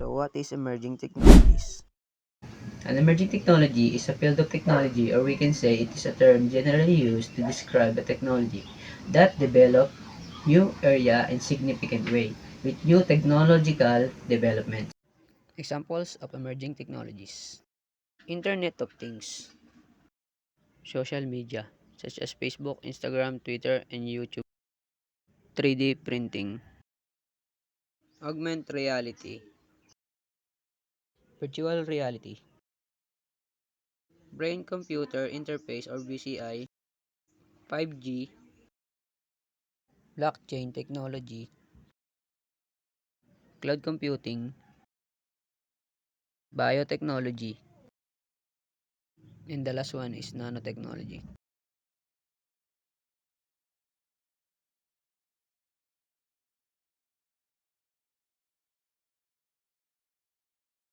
So what is emerging technologies? An emerging technology is a field of technology, or we can say it is a term generally used to describe a technology that develop new area in significant way with new technological developments. Examples of emerging technologies. Internet of Things. Social media such as Facebook, Instagram, Twitter, and YouTube. 3D printing. Augmented reality. Virtual reality. Brain computer interface or BCI. 5G. Blockchain technology. Cloud computing. Biotechnology. And the last one is nanotechnology.